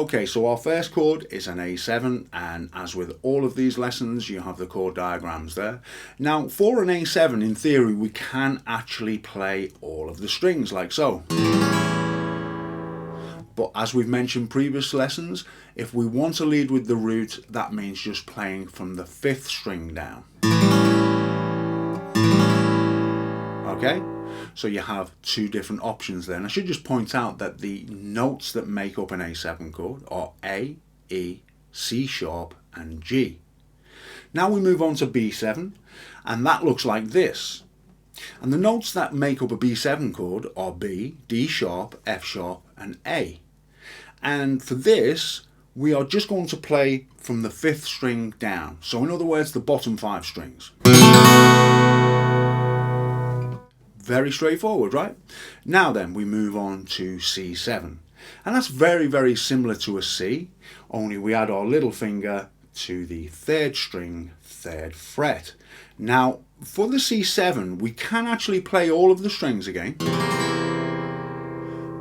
Okay, so our first chord is an A7, and as with all of these lessons, you have the chord diagrams there. Now, for an A7, in theory, we can actually play all of the strings like so. But as we've mentioned previous lessons, if we want to lead with the root, that means just playing from the 5th string down. Okay? So you have two different options there. And I should just point out that the notes that make up an A7 chord are A, E, C sharp and G. Now we move on to B7, and that looks like this. And the notes that make up a B7 chord are B, D sharp, F sharp and A. And for this, we are just going to play from the 5th string down. So in other words, the bottom 5 strings. Very straightforward, right? Now then, we move on to C7. And that's very, very similar to a C, only we add our little finger to the 3rd string, 3rd fret. Now, for the C7, we can actually play all of the strings again.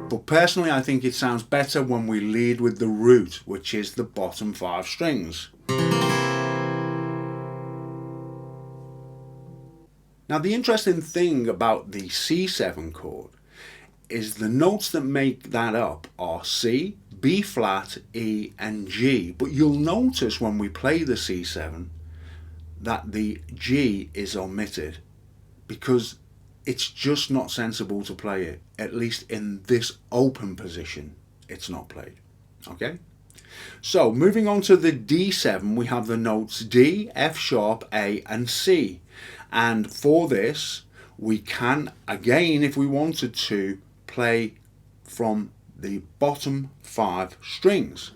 But personally, I think it sounds better when we lead with the root, which is the bottom 5 strings. Now, the interesting thing about the C7 chord is the notes that make that up are C, B flat, E and G. But you'll notice when we play the C7 that the G is omitted because it's just not sensible to play it. At least in this open position, it's not played. Okay? So, moving on to the D7, we have the notes D, F sharp, A and C. And for this, we can, again, if we wanted to, play from the bottom 5 strings.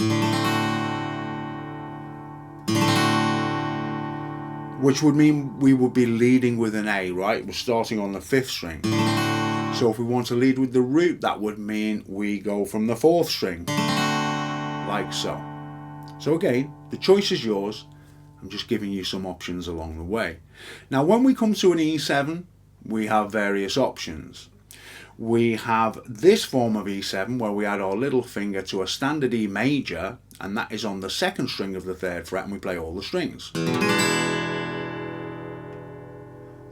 Which would mean we would be leading with an A, right? We're starting on the 5th string. So if we want to lead with the root, that would mean we go from the 4th string, like so. So again, the choice is yours. I'm just giving you some options along the way. Now, when we come to an E7, we have various options. We have this form of E7 where we add our little finger to a standard E major, and that is on the 2nd string of the 3rd fret, and we play all the strings.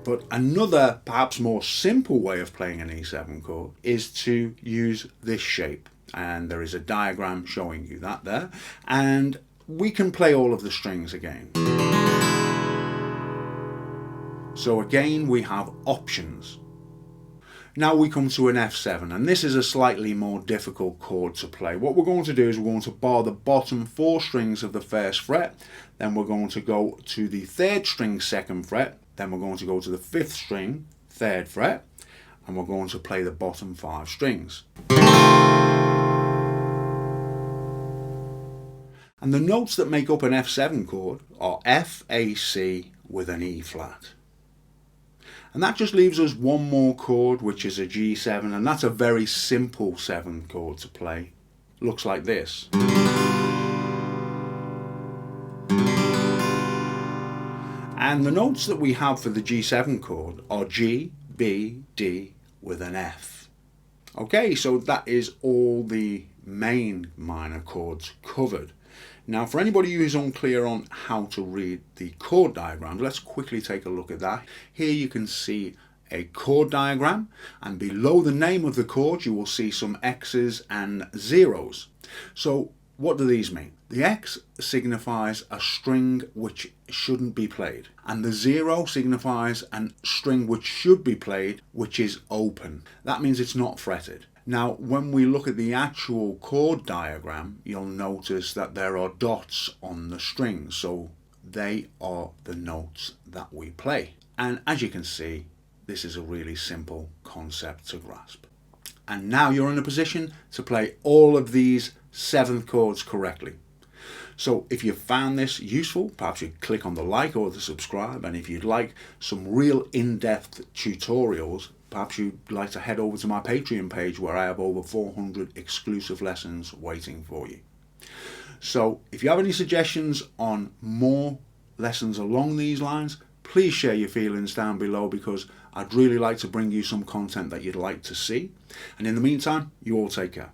But another, perhaps more simple way of playing an E7 chord is to use this shape. And there is a diagram showing you that there. And we can play all of the strings again. So again, we have options. Now we come to an F7, and this is a slightly more difficult chord to play. What we're going to do is we're going to bar the bottom 4 strings of the 1st fret, then we're going to go to the 3rd string 2nd fret, then we're going to go to the 5th string 3rd fret, and we're going to play the bottom 5 strings. And the notes that make up an F7 chord are F, A, C with an E flat. And that just leaves us one more chord, which is a G7, and that's a very simple 7th chord to play. Looks like this. And the notes that we have for the G7 chord are G, B, D with an F. Okay, so that is all the main minor chords covered. Now, for anybody who is unclear on how to read the chord diagram, let's quickly take a look at that. Here you can see a chord diagram, and below the name of the chord you will see some X's and zeros. So what do these mean? The X signifies a string which shouldn't be played, and the 0 signifies a string which should be played, which is open. That means it's not fretted. Now, when we look at the actual chord diagram, you'll notice that there are dots on the strings, so they are the notes that we play. And as you can see, this is a really simple concept to grasp. And now you're in a position to play all of these 7th chords correctly. So if you found this useful, perhaps you click on the like or the subscribe, and if you'd like some real in-depth tutorials, perhaps you'd like to head over to my Patreon page where I have over 400 exclusive lessons waiting for you. So if you have any suggestions on more lessons along these lines, please share your feelings down below, because I'd really like to bring you some content that you'd like to see. And in the meantime, you all take care.